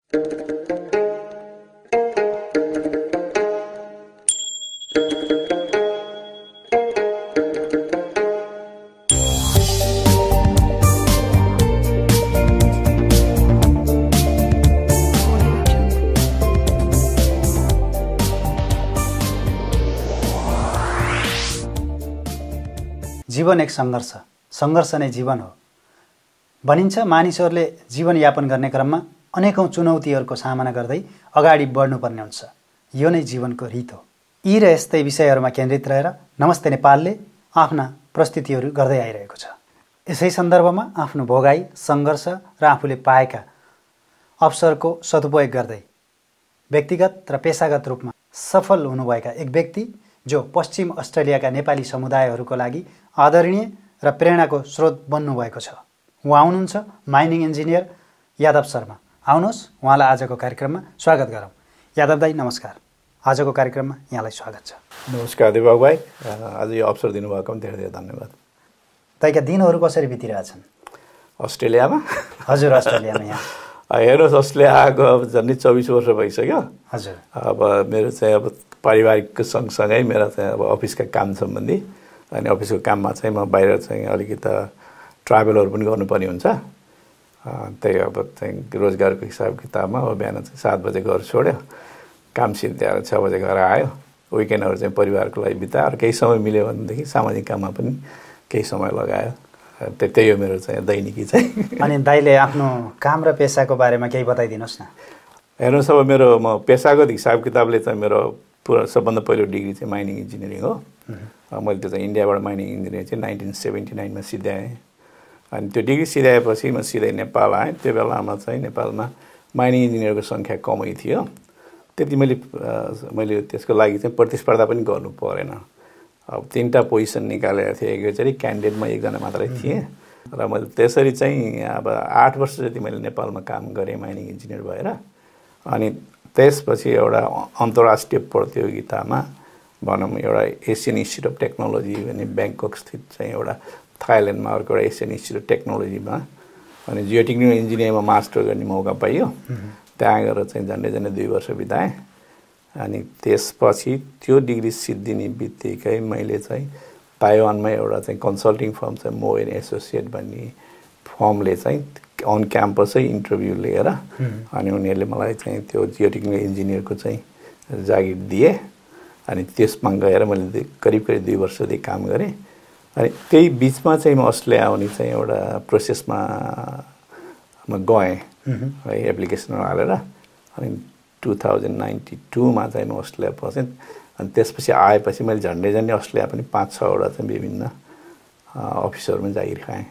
जीवन एक सङ्घर्ष, सङ्घर्ष नै जीवन हो भनिन्छ। मानिसहरूले जीवनयापन गर्ने क्रममा अनेकौं चुनौतीहरूको सामना गर्दै अगाडि बढ्नुपर्ने हुन्छ। यो नै जीवनको रीत हो। यी र यस्तै विषयहरूमा केन्द्रित रहेर नमस्ते नेपालले आफ्ना प्रस्तुतिहरू गर्दै आइरहेको छ। यसै सन्दर्भमा आफ्नो भोगाई, सङ्घर्ष र आफूले पाएका अवसरको सदुपयोग गर्दै व्यक्तिगत र पेसागत रूपमा सफल हुनुभएका एक व्यक्ति जो पश्चिम अस्ट्रेलियाका नेपाली समुदायहरूको लागि आदरणीय र प्रेरणाको स्रोत बन्नुभएको छ। उहाँ हुनुहुन्छ माइनिङ इन्जिनियर यादव शर्मा। आउनुहोस् उहाँलाई आजको कार्यक्रममा स्वागत गरौँ। यादव दाई नमस्कार, आजको कार्यक्रममा यहाँलाई स्वागत छ। नमस्कार दिपक भाइ, आज यो अवसर दिनुभएकोमा धेरै धेरै धन्यवाद। दाइका दिनहरू कसरी बितिरहेछन् अस्ट्रेलियामा? हजुर, अस्ट्रेलियामा यहाँ हेर्नुहोस्, अस्ट्रेलिया आएको अब झन्डै 24 वर्ष भइसक्यो। हजुर, अब मेरो चाहिँ अब पारिवारिक सँगसँगै मेरो चाहिँ अब अफिसका काम सम्बन्धी अनि अफिसको काममा चाहिँ म बाहिर चाहिँ अलिकति ट्राभलहरू पनि गर्नुपर्ने हुन्छ। त्यही अब चाहिँ रोजगारको हिसाब किताबमा अब बिहान चाहिँ 7 बजे घर छोड्यो, काम सिद्ध्याएर 6 बजे घर आयो। विकेन्डहरू चाहिँ परिवारको लागि बिताएर केही समय मिल्यो भनेदेखि सामाजिक काममा पनि केही समय लगायो। त्यही हो मेरो चाहिँ दैनिकी चाहिँ। अनि दाइले आफ्नो काम र पेसाको बारेमा केही बताइदिनुहोस् न। हेर्नुहोस्, अब मेरो म पेसागत हिसाब किताबले चाहिँ मेरो सबभन्दा पहिलो डिग्री चाहिँ माइनिङ इन्जिनियरिङ हो। मैले त्यो चाहिँ इन्डियाबाट माइनिङ इन्जिनियरिङ चाहिँ 1979 मा सिध्याएँ। अनि त्यो डिग्री सिध्याएपछि म सिधै नेपाल आएँ। त्यो बेलामा चाहिँ नेपालमा माइनिङ इन्जिनियरको सङ्ख्या कमै थियो। त्यति मैले त्यसको लागि चाहिँ प्रतिस्पर्धा पनि गर्नु परेन। अब 3टा पोजिसन निकालेको थिएँ। एकैचोटि क्यान्डिडेटमा 1जना मात्रै थिएँ र मैले त्यसरी चाहिँ अब 8 वर्ष जति मैले नेपालमा काम गरेँ माइनिङ इन्जिनियर भएर। अनि त्यसपछि एउटा अन्तर्राष्ट्रिय प्रतियोगितामा भनौँ एउटा एसियन इन्स्टिच्युट अफ टेक्नोलोजी भन्ने ब्याङ्कक स्थित चाहिँ एउटा थाइल्यान्डमा अर्को एउटा एसियन इन्स्टिच्युट अफ टेक्नोलोजीमा अनि जियोटेक्निकल इन्जिनियरिङमा मास्टर गर्ने मौका पाइयो। त्यहाँ गएर चाहिँ झन्डै 2 वर्ष बिताएँ। अनि त्यसपछि त्यो डिग्री सिद्धिने बित्तिकै मैले चाहिँ ताइवानमा एउटा चाहिँ कन्सल्टिङ फर्म चाहिँ मो एन्ड एसोसिएट भन्ने फर्मले चाहिँ अन क्याम्पसै इन्टरभ्यू लिएर अनि उनीहरूले मलाई चाहिँ त्यो जियोटेक्निकल इन्जिनियरको चाहिँ जागिर दिए। अनि त्यसमा गएर मैले करिब 2 वर्षदेखि काम गरेँ। अनि त्यही बिचमा चाहिँ म अस्ट्रेलिया आउने चाहिँ एउटा प्रोसेसमा म गएँ है, एप्लिकेसनहरू हालेर। अनि 2092 मा चाहिँ म अस्ट्रेलिया पसेँ। अनि त्यसपछि आएपछि मैले झन्डै अस्ट्रेलिया पनि 5-6 वटा चाहिँ विभिन्न अफिसहरूमा जागिर खाएँ।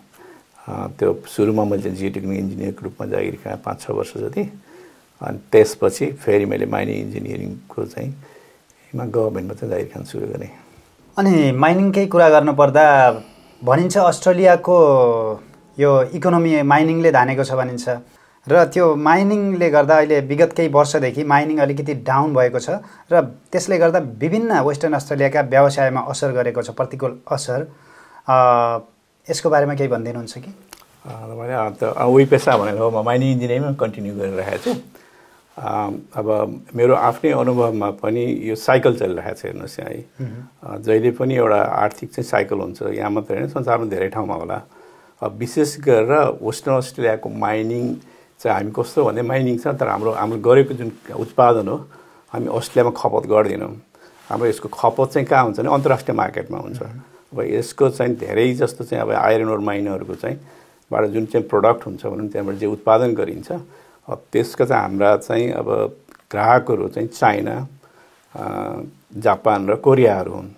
त्यो सुरुमा मैले जियोटेक्निकल इन्जिनियरको रूपमा जागिर खाएँ 5-6 वर्ष जति। अनि त्यसपछि फेरि मैले माइनिङ इन्जिनियरिङको चाहिँ गभर्मेन्टमा चाहिँ जागिर खान सुरु गरेँ। अनि माइनिङकै कुरा गर्नुपर्दा भनिन्छ अस्ट्रेलियाको यो इकोनोमी माइनिङले धानेको छ भनिन्छ र त्यो माइनिङले गर्दा अहिले विगत केही वर्षदेखि माइनिङ अलिकति डाउन भएको छ र त्यसले गर्दा विभिन्न वेस्टर्न अस्ट्रेलियाका व्यवसायमा असर गरेको छ, प्रतिकूल असर। यसको बारेमा केही भनिदिनुहुन्छ कि? उही पेसा भनेर म माइनिङ इन्जिनियरिङमा कन्टिन्यू गरिरहेको छु। अब मेरो आफ्नै अनुभवमा पनि यो साइकल चलिरहेको छ। हेर्नुहोस् यहाँ है, जहिले पनि एउटा आर्थिक चाहिँ साइकल हुन्छ। यहाँ मात्रै होइन, संसारमा धेरै ठाउँमा होला। अब विशेष गरेर वेस्टर्न अस्ट्रेलियाको माइनिङ चाहिँ हामी कस्तो भने माइनिङ छ तर हाम्रो गरेको जुन उत्पादन हो हामी अस्ट्रेलियामा खपत गर्दैनौँ। हाम्रो यसको खपत चाहिँ कहाँ हुन्छ भने अन्तर्राष्ट्रिय मार्केटमा हुन्छ। अब यसको चाहिँ धेरै जस्तो चाहिँ अब आइरन ओर माइनरहरूको चाहिँ बाट जुन चाहिँ प्रडक्ट हुन्छ भने त्यहाँबाट जे उत्पादन गरिन्छ त्यसको चाहिँ हाम्रा चाहिँ अब ग्राहकहरू चाहिँ चाइना, जापान र कोरियाहरू हुन्।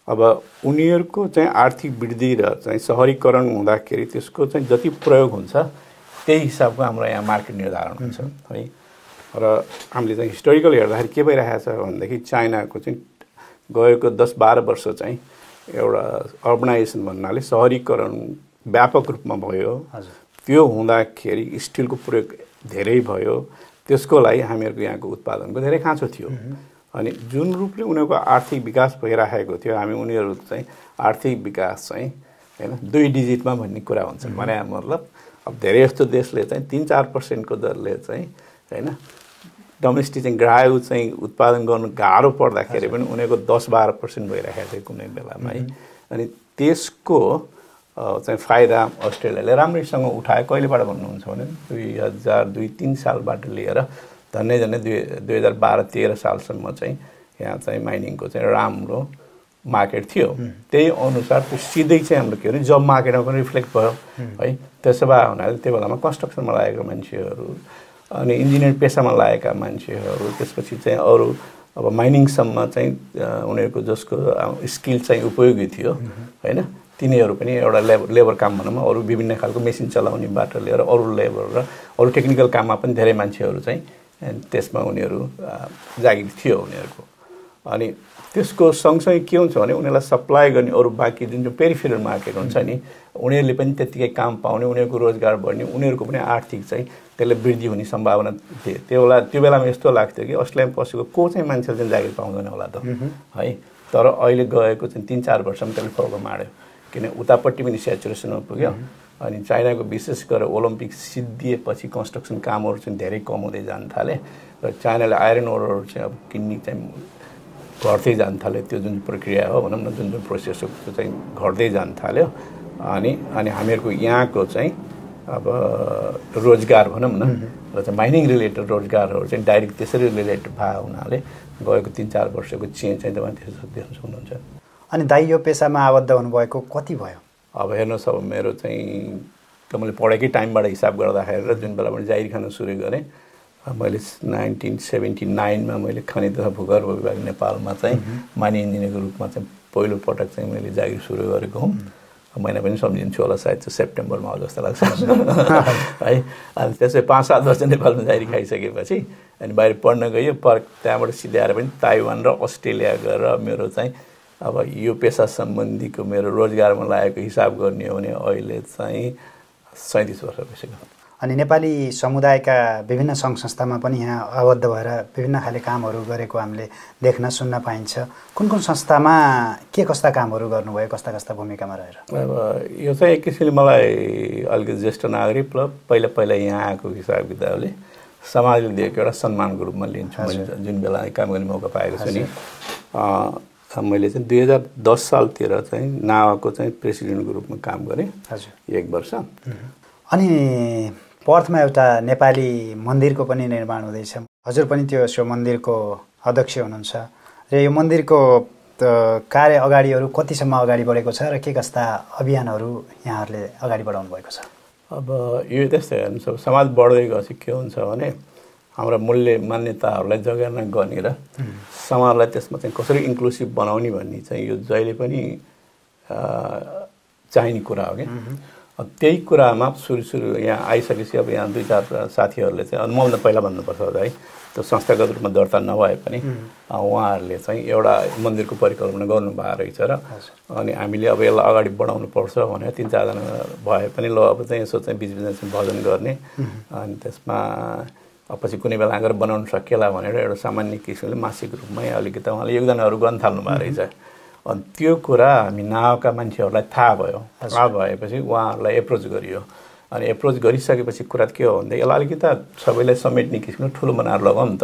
अब उनीहरूको चाहिँ आर्थिक वृद्धि र चाहिँ सहरीकरण हुँदाखेरि त्यसको चाहिँ जति प्रयोग हुन्छ त्यही हिसाबको हाम्रो यहाँ मार्केट निर्धारण हुन्छ है। र हामीले चाहिँ हिस्टोरिकल हेर्दाखेरि के भइरहेको छ भनेदेखि चाइनाको चाहिँ गएको 10-12 वर्ष चाहिँ एउटा अर्बनाइजेसन भन्नाले सहरीकरण व्यापक रूपमा भयो। त्यो हुँदाखेरि स्टिलको प्रयोग धेरै भयो। त्यसको लागि हामीहरूको यहाँको उत्पादनको धेरै खाँचो थियो। अनि जुन रूपले उनीहरूको आर्थिक विकास भइरहेको थियो हामी उनीहरू चाहिँ आर्थिक विकास चाहिँ हैन 2 डिजिटमा भन्ने कुरा हुन्छ। भने मतलब अब धेरै जस्तो देशले चाहिँ 3-4% को दरले चाहिँ होइन डोमेस्टिक चाहिँ ग्राहक चाहिँ उत्पादन गर्नु गाह्रो पर्दाखेरि पनि उनीहरूको 10-12% भइरहेको थियो कुनै बेलामा है अनि त्यसको चाहिँ फाइदा अस्ट्रेलियाले राम्रैसँग उठायो कहिलेबाट भन्नुहुन्छ भने 2002-03 सालबाट लिएर झन्डै 2012-13 सालसम्म चाहिँ यहाँ चाहिँ माइनिङको चाहिँ राम्रो मार्केट थियो त्यही अनुसार त्यो सिधै चाहिँ हाम्रो के भने जब मार्केटमा पनि रिफ्लेक्ट भयो है त्यसो भए हुनाले त्यो बेलामा कन्स्ट्रक्सनमा लागेका मान्छेहरू अनि इन्जिनियर पेसामा लागेका मान्छेहरू त्यसपछि चाहिँ अरू अब माइनिङसम्म चाहिँ उनीहरूको जसको स्किल चाहिँ उपयोगी थियो होइन तिनीहरू पनि एउटा लेबर काम भनौँ अरू विभिन्न खालको मेसिन चलाउनेबाट लिएर अरू लेबर र अरू टेक्निकल काममा पनि धेरै मान्छेहरू चाहिँ त्यसमा उनीहरू जागिर थियो उनीहरूको अनि त्यसको सँगसँगै के हुन्छ भने उनीहरूलाई सप्लाई गर्ने अरू बाँकी जुन चाहिँ पेरिफेरल मार्केट हुन्छ नि उनीहरूले पनि त्यत्तिकै काम पाउने उनीहरूको रोजगार बढ्ने उनीहरूको पनि आर्थिक चाहिँ त्यसले वृद्धि हुने सम्भावना थियो त्यो बेलामा यस्तो लाग्थ्यो कि अस्ट्रेलियामा पसेको को चाहिँ मान्छेले चाहिँ जागिर पाउँदैन होला त है तर अहिले गएको चाहिँ 3-4 वर्षमा त्यसले फरक माड्यो किन उतापट्टि पनि सेचुरेसनमा पुग्यो अनि चाइनाको विशेष गरेर ओलम्पिक सिद्धिएपछि कन्स्ट्रक्सन कामहरू चाहिँ धेरै कम हुँदै जान थाले र चाइनाले आइरन ओरहरू चाहिँ अब किन्ने चाहिँ घट्दै जान थाल्यो त्यो जुन प्रक्रिया हो भनौँ न जुन प्रोसेस हो त्यो चाहिँ घट्दै जान थाल्यो अनि हामीहरूको यहाँको चाहिँ अब रोजगार भनौँ न र चाहिँ माइनिङ रिलेटेड रोजगारहरू चाहिँ डाइरेक्ट त्यसरी रिलेटेड भएको हुनाले गएको 3-4 वर्षको चेन्ज चाहिँ तपाईँ त्यसो देख्न सक्नुहुन्छ अनि दाइ यो पेसामा आबद्ध हुनुभएको कति भयो अब हेर्नुहोस् अब मेरो चाहिँ मैले पढेकै टाइमबाट हिसाब गर्दाखेरि र जुन बेला मैले जागिर खान सुरु गरेँ मैले 1979मा मैले खनि तथा भूगर्भ विभाग नेपालमा चाहिँ माइनिङ इन्जिनियरको रूपमा चाहिँ पहिलो पटक चाहिँ मैले जागिर सुरु गरेको हुँ महिना पनि सम्झिन्छु होला सायद चाहिँ सेप्टेम्बरमा हो जस्तो लाग्छ है अनि त्यसै 5-7 वर्ष नेपालमा जागिर खाइसकेपछि अनि बाहिर पढ्न गयो त्यहाँबाट सिधै आएर पनि ताइवान र अस्ट्रेलिया गएर मेरो चाहिँ अब यो पेसा सम्बन्धीको मेरो रोजगारमा लागेको हिसाब गर्ने हो भने अहिले चाहिँ 37 वर्ष भइसक्यो अनि नेपाली समुदायका विभिन्न सङ्घ संस्थामा पनि यहाँ आबद्ध भएर विभिन्न खाले कामहरू गरेको हामीले देख्न सुन्न पाइन्छ कुन कुन संस्थामा के कस्ता कामहरू गर्नुभयो कस्ता कस्ता भूमिकामा रहेर अब यो चाहिँ एक किसिमले मलाई अलिकति ज्येष्ठ नागरिक पहिला पहिला यहाँ आएको हिसाब किताबले समाजले दिएको एउटा सम्मानको रूपमा लिन्छु मैले जुन बेला काम गर्ने मौका पाएको छु नि मैले चाहिँ 2010 सालतिर चाहिँ नावाको चाहिँ प्रेसिडेन्टको रूपमा काम गरेँ हजुर 1 वर्ष अनि पर्थमा एउटा नेपाली मन्दिरको पनि निर्माण हुँदैछ हजुर पनि त्यो सो मन्दिरको अध्यक्ष हुनुहुन्छ र यो मन्दिरको कार्य अगाडिहरू कतिसम्म अगाडि बढेको छ र के कस्ता अभियानहरू यहाँहरूले अगाडि बढाउनु भएको छ अब यो त्यस्तै हेर्नुहोस् समाज बढ्दै गएपछि के हुन्छ भने हाम्रा मूल्य मान्यताहरूलाई जगेर्ना गर्ने र समाजलाई त्यसमा चाहिँ कसरी इन्क्लुसिभ बनाउने भन्ने चाहिँ यो जहिले पनि चाहिने कुरा हो क्या त्यही कुरामा सुरु यहाँ आइसकेपछि अब यहाँ 2-4 साथीहरूले चाहिँ मभन्दा पहिला भन्नुपर्छ है त्यो संस्थागत रूपमा दर्ता नभए पनि उहाँहरूले चाहिँ एउटा मन्दिरको परिकल्पना गर्नुभएको रहेछ र अनि हामीले अब यसलाई अगाडि बढाउनु पर्छ भनेर 3-4 जना भए पनि ल अब चाहिँ यसो चाहिँ बिचबिचमा चाहिँ भजन गर्ने अनि त्यसमा पछि कुनै बेला आएर बनाउन सकिएला भनेर एउटा सामान्य किसिमले मासिक रूपमै अलिकति उहाँले योगदानहरू गर्न थाल्नु भएको रहेछ अनि त्यो कुरा हामी नावका मान्छेहरूलाई थाहा भयो थाहा भएपछि उहाँहरूलाई एप्रोच गरियो अनि एप्रोच गरिसकेपछि कुरा के हो भन्दा यसलाई अलिकति सबैलाई समेट्ने किसिमले ठुलो बनाएर लगाउँ नि त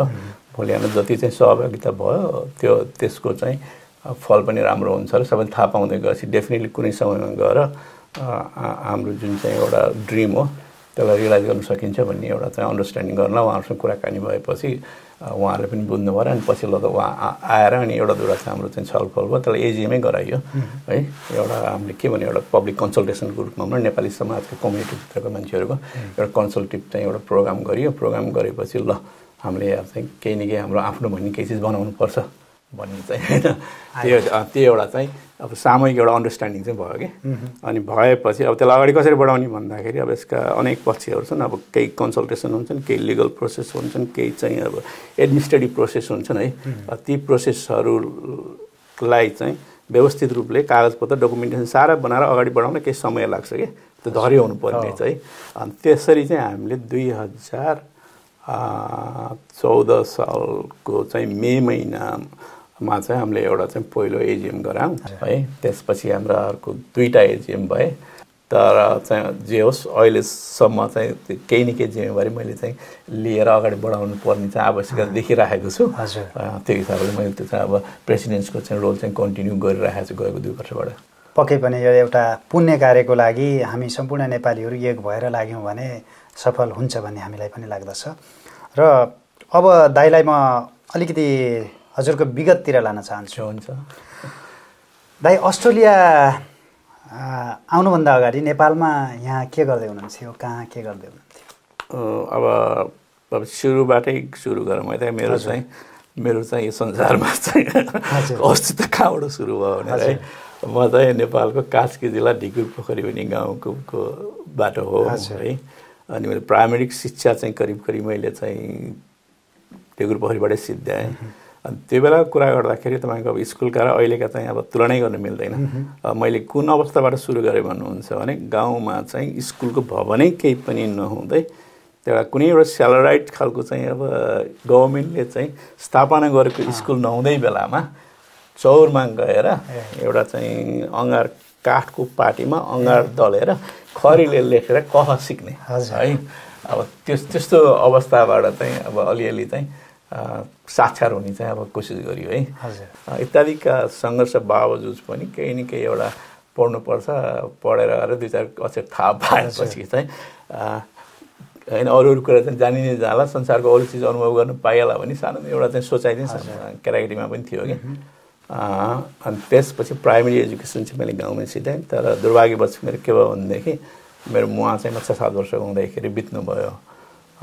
भोलि हामी जति चाहिँ सहभागिता भयो त्यसको चाहिँ फल पनि राम्रो हुन्छ र सबैले थाहा पाउँदै गएपछि डेफिनेटली कुनै समयमा गएर हाम्रो जुन चाहिँ एउटा ड्रिम हो त्यसलाई रियलाइज गर्न सकिन्छ भन्ने एउटा चाहिँ अन्डरस्ट्यान्डिङ गर्न उहाँहरूसँग कुराकानी भएपछि उहाँहरूले पनि बुझ्नु भयो अनि पछि ल त उहाँ आएर अनि एउटा दुईवटा चाहिँ हाम्रो चाहिँ छलफल भयो त्यसलाई एजिएमै गराइयो है एउटा हामीले के भने एउटा पब्लिक कन्सल्टेसनको रूपमा पनि नेपाली समाजको कम्युनिटीभित्रको मान्छेहरूको एउटा कन्सल्टेटिभ चाहिँ एउटा प्रोग्राम गरियो प्रोग्राम गरेपछि ल हामीले यहाँ चाहिँ केही न केही हाम्रो आफ्नो भन्ने केही चिज बनाउनुपर्छ भन्ने चाहिँ होइन त्यो एउटा चाहिँ अब सामूहिक एउटा अन्डरस्ट्यान्डिङ चाहिँ भयो कि अनि भएपछि अब त्यसलाई अगाडि कसरी बढाउने भन्दाखेरि अब यसका अनेक पक्षहरू छन् अब केही कन्सल्टेसन हुन्छन् केही लिगल प्रोसेस हुन्छन् केही चाहिँ अब एडमिनिस्ट्रेटिभ प्रोसेस हुन्छन् है ती प्रोसेसहरूलाई चाहिँ व्यवस्थित रूपले कागजपत्र डकुमेन्टेसन सारा बनाएर अगाडि बढाउन केही समय लाग्छ कि त्यो धैर्य हुनुपर्ने चाहिँ अनि त्यसरी चाहिँ हामीले 2014 सालको चाहिँ मे महिनामा चाहिँ हामीले एउटा चाहिँ पहिलो एजिएम गरायौँ है त्यसपछि हाम्रा अर्को 2टा एजिएम भए तर चाहिँ जे होस् अहिलेसम्म चाहिँ केही न केही जिम्मेवारी मैले चाहिँ लिएर अगाडि बढाउनु पर्ने चाहिँ आवश्यकता देखिराखेको छु। त्यो हिसाबले मैले त्यो चाहिँ अब प्रेसिडेन्ट्सको चाहिँ रोल चाहिँ कन्टिन्यू गरिरहेको छु गएको 2 वर्षबाट। पक्कै पनि यो एउटा पुण्य कार्यको लागि हामी सम्पूर्ण नेपालीहरू एक भएर लाग्यौँ भने सफल हुन्छ भन्ने हामीलाई पनि लाग्दछ। र अब दाइलाई म अलिकति हजुरको विगततिर लान चाहन्छु। हुन्छ दाइ, अस्ट्रेलिया आउनुभन्दा अगाडि नेपालमा यहाँ के गर्दै हुनुहुन्थ्यो, कहाँ के गर्दै हुनुहुन्थ्यो? अब सुरुबाटै सुरु गरौँ है त। मेरो चाहिँ यो संसारमा चाहिँ अस्तित्व कहाँबाट सुरु भयो भने है, म चाहिँ नेपालको कास्की जिल्ला ढिकुर पोखरी भन्ने गाउँको बाटो हो है। अनि मैले प्राइमेरी शिक्षा चाहिँ करिब मैले चाहिँ ढिकुर पोखरीबाटै सिद्ध्याएँ। अनि त्यो बेला कुरा गर्दाखेरि तपाईँको अब स्कुलका र अहिलेका चाहिँ अब तुलनै गर्न मिल्दैन। मैले कुन अवस्थाबाट सुरु गरेँ भन्नुहुन्छ भने गाउँमा चाहिँ स्कुलको भवनै केही पनि नहुँदै एउटा कुनै एउटा स्यालराइट खालको चाहिँ अब गभर्मेन्टले चाहिँ स्थापना गरेको स्कुल नहुँदै बेलामा चौरमा गएर एउटा चाहिँ अँगार काठको पाटीमा अँगार दलेर खरीले लेखेर कह सिक्ने है। अब त्यस्तो अवस्थाबाट चाहिँ अब अलिअलि चाहिँ साक्षर हुने चाहिँ अब कोसिस गरियो है। इत्यादिका सङ्घर्ष बावजुद पनि केही न केही एउटा पढ्नुपर्छ, पढेर गएर 2-4 अक्षर थाहा पाएपछि चाहिँ होइन अरू कुरा चाहिँ जानिने जाला, संसारको अरू चिज अनुभव गर्नु पाइएला भने सानो एउटा चाहिँ सोचाइ चाहिँ केटाकेटीमा पनि थियो कि। अनि त्यसपछि प्राइमेरी एजुकेसन चाहिँ मैले गाउँमै सिधै। तर दुर्भाग्यवश मेरो के भयो भनेदेखि मेरो मुवा चाहिँ 6-7 वर्ष हुँदाखेरि बित्नुभयो।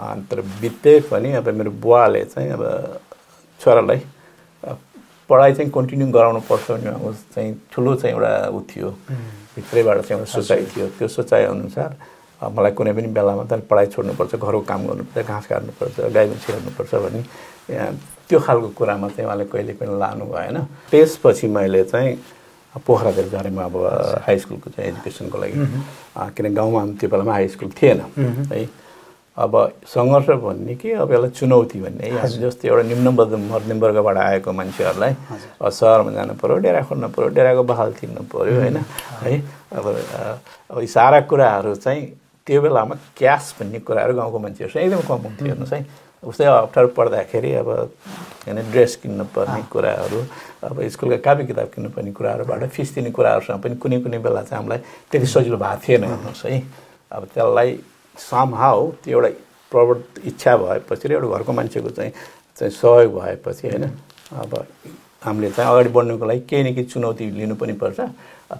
तर बित्दै पनि अब मेरो बुवाले चाहिँ अब छोरालाई पढाइ चाहिँ कन्टिन्यू गराउनु पर्छ भन्ने चाहिँ ठुलो चाहिँ एउटा ऊ थियो, भित्रैबाट चाहिँ एउटा सोचाइ थियो। त्यो सोचाइ अनुसार मलाई कुनै पनि बेलामा त पढाइ छोड्नुपर्छ, घरको काम गर्नुपर्छ, घाँस काट्नुपर्छ, गाई भैँसी हेर्नुपर्छ भन्ने त्यो खालको कुरामा चाहिँ उहाँले कहिले पनि लानु भएन। त्यसपछि मैले चाहिँ पोखरातिर झरेँ म अब हाई स्कुलको चाहिँ एजुकेसनको लागि, किन गाउँमा त्यो बेलामा हाई स्कुल थिएन है। अब सङ्घर्ष भन्ने कि अब यसलाई चुनौती भन्ने है। जस्तै एउटा निम्न मध्यम वर्गबाट आएको मान्छेहरूलाई सहरमा जानु पऱ्यो, डेरा खोल्नु पऱ्यो, डेराको बहाल तिर्नु पऱ्यो होइन है। अब यी सारा कुराहरू चाहिँ त्यो बेलामा क्यास भन्ने कुराहरू गाउँको मान्छेहरूसँग एकदम कम हुन्थ्यो। हेर्नुहोस् है, उस्तै अप्ठ्यारो पर्दाखेरि अब होइन ड्रेस किन्नु पर्ने कुराहरू, अब स्कुलका कापी किताब किन्नुपर्ने कुराहरूबाट फिस दिने कुराहरूसँग पनि कुनै बेला चाहिँ हामीलाई त्यति सजिलो भएको थिएन। हेर्नुहोस् है, अब त्यसलाई समहाउ त्यो एउटा प्रवृत्ति इच्छा भएपछि र एउटा घरको मान्छेको चाहिँ सहयोग भएपछि होइन अब हामीले चाहिँ अगाडि बढ्नुको लागि केही न केही चुनौती लिनु पनि पर्छ।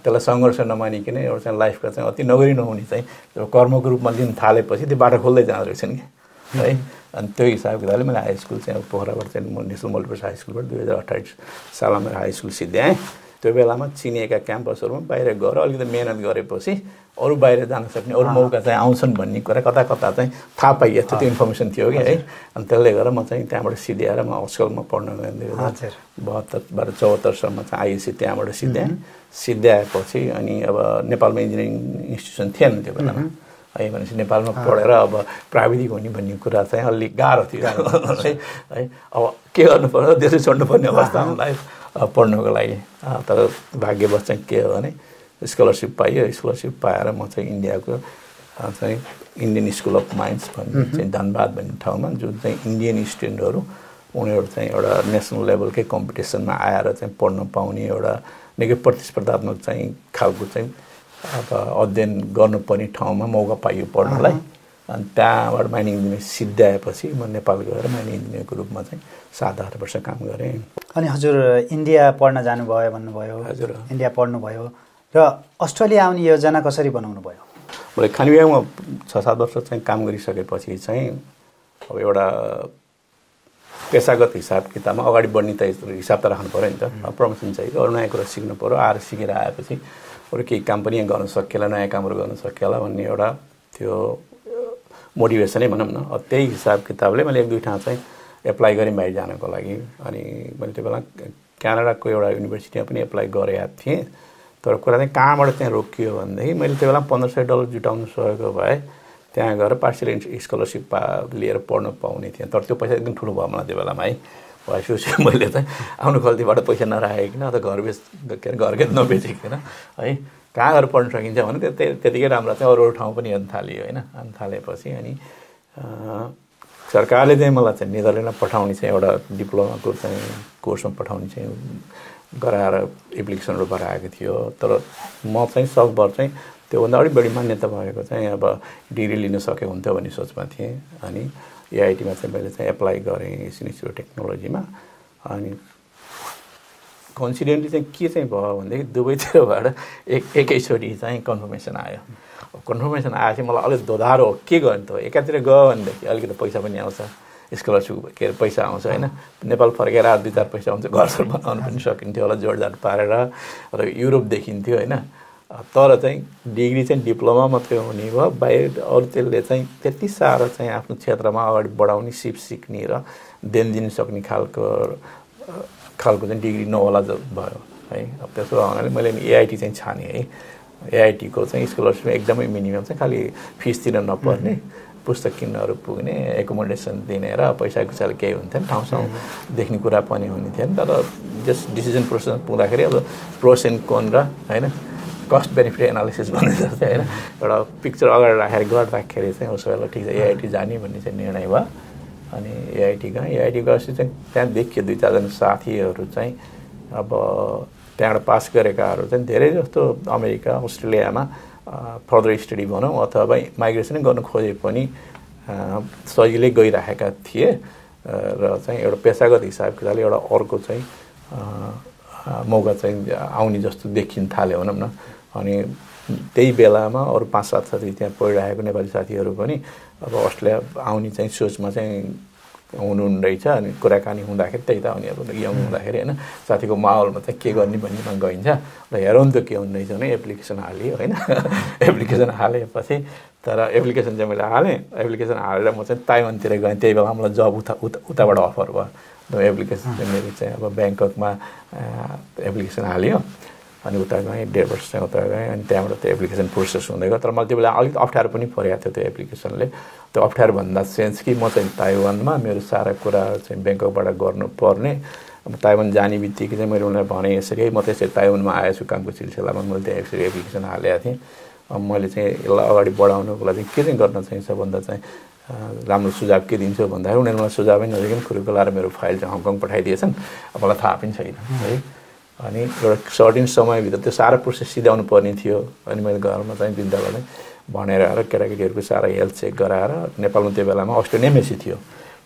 त्यसलाई सङ्घर्ष नमानिकन एउटा चाहिँ लाइफका चाहिँ अति नगरी नहुने चाहिँ कर्मको रूपमा लिन थालेपछि त्यो बाटो खोल्दै जाँदो रहेछन् कि है। अनि त्यो हिसाब किताबले मैले हाई स्कुल चाहिँ अब पोखराबाट चाहिँ नेसनल मल्टिपर्पज हाई स्कुलबाट 2028 सालमा मेरो हाई स्कुल सिद्ध्याएँ। त्यो बेलामा चिनिएका क्याम्पसहरूमा बाहिर गएर अलिकति मेहनत गरेपछि अरू बाहिर जान सक्ने अरू मौका चाहिँ आउँछन् भन्ने कुरा कता चाहिँ थाहा पाइएको थियो, त्यो इन्फर्मेसन थियो कि है। अनि त्यसले गर्दा म चाहिँ त्यहाँबाट सिध्याएर म अस्कलमा पढ्न गएँ 72-74 सम्म चाहिँ आइएससी त्यहाँबाट सिध्याएपछि अनि अब नेपालमा इन्जिनियरिङ इन्स्टिट्युसन थिएन त्यो बेलामा है। भनेपछि नेपालमा पढेर अब प्राविधिक हुने भन्ने कुरा चाहिँ अलिक गाह्रो थियो है। अब के गर्नु पर्यो, देशै छोड्नु पर्ने अवस्थामा लाइफ पढ्नुको लागि। तर भाग्यवश चाहिँ के हो भने स्कलरसिप पाइयो। स्कलरसिप पाएर म चाहिँ इन्डियाको चाहिँ इन्डियन स्कुल अफ माइन्स भन्ने चाहिँ धनबाद भन्ने ठाउँमा जुन चाहिँ इन्डियन स्टुडेन्टहरू उनीहरू चाहिँ एउटा नेसनल लेभलकै कम्पिटिसनमा आएर चाहिँ पढ्न पाउने एउटा निकै प्रतिस्पर्धात्मक चाहिँ खालको चाहिँ अब अध्ययन गर्नुपर्ने ठाउँमा मौका पाइयो पढ्नलाई। अनि त्यहाँबाट माइनिङ इन्जिनियर सिद्ध्याएपछि म नेपाल गएर माइनिङ इन्जिनियरको रूपमा चाहिँ 7-8 वर्ष काम गरेँ। अनि हजुर इन्डिया पढ्न जानुभयो भन्नुभयो। हजुर इन्डिया पढ्नुभयो र अस्ट्रेलिया आउने योजना कसरी बनाउनु भयो? मैले खानीबिहाङमा 6-7 वर्ष चाहिँ काम गरिसकेपछि चाहिँ अब एउटा पेसागत हिसाब किताबमा अगाडि बढ्ने त हिसाब त राख्नु पऱ्यो नि त। प्रमोसन चाहियो, अरू नयाँ कुरा सिक्नु पऱ्यो। आएर सिकेर आएपछि अरू केही काम पनि गर्न सकिएला, नयाँ कामहरू गर्न सकिएला भन्ने एउटा त्यो मोटिभेसनै भनौँ न। त्यही हिसाब किताबले मैले 1-2 ठाउँ चाहिँ एप्लाई गरेँ बाहिर जानको लागि। अनि मैले त्यो बेला क्यानाडाको एउटा युनिभर्सिटीमा पनि एप्लाई गरेका थिएँ। तर कुरा चाहिँ कहाँबाट चाहिँ रोकियो भनेदेखि मैले त्यो बेला $1500 जुटाउनु सकेको भए त्यहाँ गएर पार्सियल स्कलरसिप लिएर पढ्न पाउने थिएँ। तर त्यो पैसा एकदम ठुलो भयो मलाई त्यो बेलामा है। भएपछि मैले चाहिँ आफ्नो खल्तीबाट पैसा नराखेकिन अथवा घर घरकै नबेचिकन है कहाँ गएर पढ्न सकिन्छ भने त्यतिकै राम्रो चाहिँ अरू ठाउँ पनि हेर्न थाल्यो होइन। अनि थालेपछि अनि सरकारले चाहिँ मलाई चाहिँ नेदरल्यान्डमा पठाउने चाहिँ एउटा डिप्लोमाको चाहिँ कोर्समा पठाउने चाहिँ गराएर एप्लिकेसनहरू गराएको थियो। तर म चाहिँ सकभर चाहिँ त्योभन्दा अलिक बढी मान्यता भएको चाहिँ अब डिग्री लिन सके हुन्थ्यो भन्ने सोचमा थिएँ। अनि एआइटीमा चाहिँ मैले चाहिँ एप्लाई गरेँ एसियन इन्स्टिच्युट अफ टेक्नोलोजीमा। अनि कन्सिडेन्टली चाहिँ के चाहिँ भयो भनेदेखि दुवैतिरबाट एकैचोटि चाहिँ कन्फर्मेसन आयो। कन्फर्मेसन आएपछि मलाई अलिक दोधारो हो के गर्ने त, एकातिर गयो भनेदेखि अलिकति पैसा पनि आउँछ, स्कलरसिप के अरे पैसा आउँछ होइन। नेपाल फर्केर 2-4 पैसा आउँछ, घरसर बनाउनु पनि सकिन्थ्यो होला जोडजाड पारेर, र युरोप देखिन्थ्यो होइन। तर चाहिँ डिग्री चाहिँ डिप्लोमा मात्रै हुने भयो, बाहिर अरू त्यसले चाहिँ त्यति साह्रो चाहिँ आफ्नो क्षेत्रमा अगाडि बढाउने सिप सिक्ने र देन दिन सक्ने खालको चाहिँ डिग्री नहोला भयो है। अब त्यसो हुनाले मैले एआइटी चाहिँ छाने है। एआइटीको चाहिँ स्कलरसिप एकदमै मिनिमम चाहिँ खालि फिस तिर्न नपर्ने, पुस्तक किन्नहरू पुग्ने, एकोमोडेसन दिने र पैसा खुसाले केही हुन्थेन, ठाउँसँग देख्ने कुरा पनि हुने थिएन। तर जस्ट डिसिजन प्रोसेसमा पुग्दाखेरि अब प्रोस एन्ड कोन र होइन कस्ट बेनिफिट एनालिसिस भन्ने जस्तै होइन एउटा पिक्चर अगाडि राखेर गर्दाखेरि चाहिँ उसो बेला ठिक छ एआइटी जाने भन्ने चाहिँ निर्णय भयो। अनि एआइटी गएँ। एआइटी गएपछि चाहिँ त्यहाँ देखियो 2-4 जना साथीहरू चाहिँ अब त्यहाँबाट पास गरेकाहरू चाहिँ धेरै जस्तो अमेरिका अस्ट्रेलियामा फर्दर स्टडी भनौँ अथवा माइग्रेसनै गर्नु खोजे पनि सजिलै गइराखेका थिए। र चाहिँ एउटा पेसागत हिसाब किताबले एउटा अर्को चाहिँ मौका चाहिँ आउने जस्तो देखिन थाल्यो भनौँ न। अनि त्यही बेलामा अरू 5-7 साथी त्यहाँ पढिरहेको नेपाली साथीहरू पनि अब अस्ट्रेलिया आउने चाहिँ सोचमा चाहिँ हुनुहुँदैछ। अनि कुराकानी हुँदाखेरि त्यही त अनि अब यङ हुँदाखेरि होइन साथीको माहौलमा चाहिँ के गर्ने भन्नेमा गइन्छ र हेरौँ त के हुँदैछ भने एप्लिकेसन हालियो होइन। एप्लिकेसन हालेपछि तर एप्लिकेसन चाहिँ मैले हालेँ। एप्लिकेसन हालेर म चाहिँ ताइवानतिर गएँ। त्यही बेला मलाई जब उताबाट अफर भयो। एप्लिकेसन चाहिँ मेरो चाहिँ अब ब्याङ्ककमा एप्लिकेसन हाल्यो। अनि उता गएँ 1.5 वर्ष चाहिँ उता गएँ। अनि त्यहाँबाट त्यो एप्लिकेसन प्रोसेस हुँदै गयो। तर मलाई त्यो बेला अलिक अप्ठ्यारो पनि परेको थियो त्यो एप्लिकेसनले। त्यो अप्ठ्यारो भन्दा सेन्स कि म चाहिँ ताइवानमा मेरो सारा कुराहरू चाहिँ ब्याङ्ककबाट गर्नुपर्ने। अब ताइवान जाने बित्तिकै चाहिँ मैले उनीहरूलाई भने यसरी म त्यसरी ताइवानमा आएछु कामको सिलसिलामा मैले त्यहाँ यसरी एप्लिकेसन हालेको थिएँ। अब मैले चाहिँ यसलाई अगाडि बढाउनुको लागि के चाहिँ गर्न चाहिन्छ भन्दा चाहिँ राम्रो सुझाव के दिन्छु भन्दाखेरि उनीहरू मलाई सुझावै नदिकन खुरुकुलाएर मेरो फाइल चाहिँ हङकङ पठाइदिएछन्। अब मलाई थाहा पनि छैन है। अनि एउटा सर्टेन समयभित्र त्यो सारा प्रोसेस सिध्याउनु पर्ने थियो। अनि मैले घरमा चाहिँ विद्यालयलाई भनेर आएर केटाकेटीहरूको सारा हेल्थ चेक गराएर नेपालमा त्यो बेलामा अस्ट्रेलियन एम्बेसी थियो।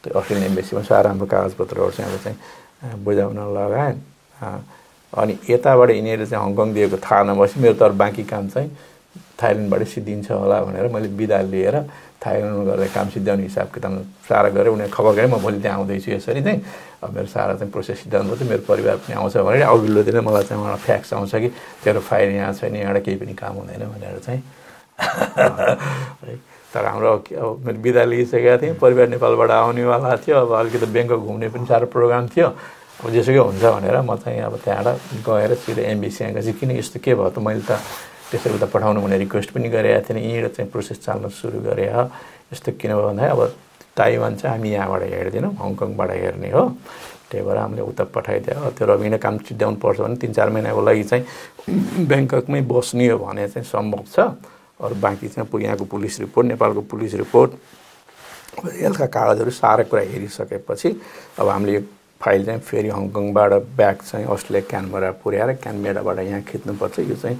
त्यो अस्ट्रेलियन एम्बेसीमा सारा हाम्रो कागजपत्रहरू चाहिँ अब चाहिँ बुझाउन लगाएँ। अनि यताबाट यिनीहरू चाहिँ हङकङ दिएको थाहा नभएपछि मेरो तर बाँकी काम चाहिँ थाइल्यान्डबाट सिद्धिन्छ होला भनेर मैले बिदा लिएर थाइल्यान्डमा गरेर काम सिद्ध्याउने हिसाब किताबमा सारा गरेर उनीहरू खबर गरे म भोलि त्यहाँ आउँदैछु यसरी चाहिँ अब मेरो सारा चाहिँ प्रोसेस सिद्धान्तको चाहिँ मेरो परिवार पनि आउँछ भनेर अघिल्लो दिन मलाई चाहिँ उहाँलाई फ्याक्स आउँछ कि तेरो फाइल यहाँ छैन, यहाँबाट केही पनि काम हुँदैन भनेर चाहिँ। तर हाम्रो अब मैले बिदा लिइसकेको थिएँ। परिवार नेपालबाट आउनेवाला थियो। अब अलिकति ब्याङ्कक घुम्ने पनि साह्रो प्रोग्राम थियो। अब जेसुकै हुन्छ भनेर म चाहिँ अब त्यहाँबाट गएर सिधै एमबिसी गएपछि किन यस्तो के भयो त मैले त त्यसरी उता पठाउनु भनेर रिक्वेस्ट पनि गरेको थिएन। यहीँबाट चाहिँ प्रोसेस चाल्न सुरु गरे हो। यस्तो किन भयो भन्दाखेरि अब ताइवान चाहिँ हामी यहाँबाट हेर्दैनौँ, हङकङबाट हेर्ने हो। त्यही भएर हामीले उता पठाइदियो। त्यो रविना काम सिद्ध्याउनु पर्छ भने 3-4 महिनाको लागि चाहिँ ब्याङ्ककमै बस्ने हो भने चाहिँ सम्भव छ। अरू बाँकी चाहिँ यहाँको पुलिस रिपोर्ट, नेपालको पुलिस रिपोर्ट, हेल्थका कागजहरू सारा कुरा हेरिसकेपछि अब हामीले फाइल चाहिँ फेरि हङकङबाट ब्याक चाहिँ अस्ट्रेलिया क्यानबरा पुर्याएर क्यानबेराबाट यहाँ खिच्नुपर्छ। यो चाहिँ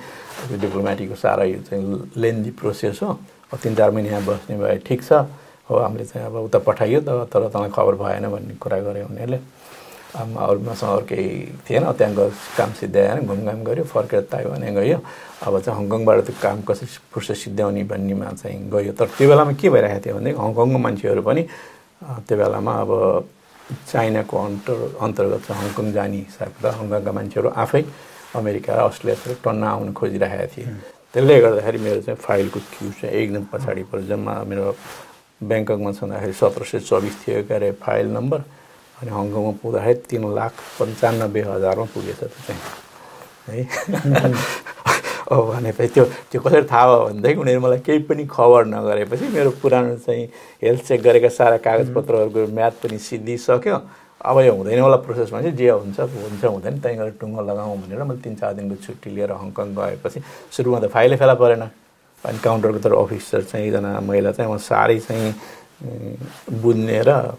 डिप्लोमेटिकको सारा यो चाहिँ लेन्दी प्रोसेस हो। 3-4 महिना यहाँ बस्ने भए ठिक छ हो। हामीले चाहिँ अब उता पठाइयो तर तँलाई खबर भएन भन्ने कुरा गऱ्यो उनीहरूले। अरू मसँग अरू केही थिएन। त्यहाँ गएर काम सिद्ध्याएन, घुमघाम गऱ्यो, फर्केर ताइवान गयो। अब चाहिँ हङकङबाट त्यो काम कसरी प्रोसेस सिद्ध्याउने भन्नेमा चाहिँ गयो। तर त्यो बेलामा के भइरहेको थियो भनेदेखि हङकङको मान्छेहरू पनि त्यो बेलामा अब चाइनाको अन्तर्गत चाहिँ हङकङ जाने हिसाबले हङकङका मान्छेहरू आफै अमेरिका र अस्ट्रेलियातिर टन्न आउन खोजिरहेका थिए। त्यसले गर्दाखेरि मेरो चाहिँ फाइलको क्यु चाहिँ एकदम पछाडि पऱ्यो। जम्मा मेरो ब्याङ्ककमा छँदाखेरि 1724 थियो के अरे फाइल नम्बर। अनि हङकङमा पुग्दाखेरि 3,95,000मा पुगेछ त्यो चाहिँ है। अब भनेपछि त्यो कसरी थाहा भयो भनेदेखि उनीहरू मलाई केही पनि खबर नगरेपछि मेरो पुरानो चाहिँ हेल्थ चेक गरेका सारा कागजपत्रहरूको म्याद पनि सिद्धिसक्यो। अब यो हुँदैनवाला प्रोसेसमा चाहिँ जे हुन्छ हुँदैन त्यहीँ गएर टुङ्गो लगाउँ भनेर मैले 3-4 दिनको छुट्टी लिएर हङकङ गएपछि सुरुमा त फाइलै फेला परेन। अनि काउन्टरको तर अफिसर चाहिँ एकजना महिला चाहिँ म साह्रै चाहिँ बुझ्ने र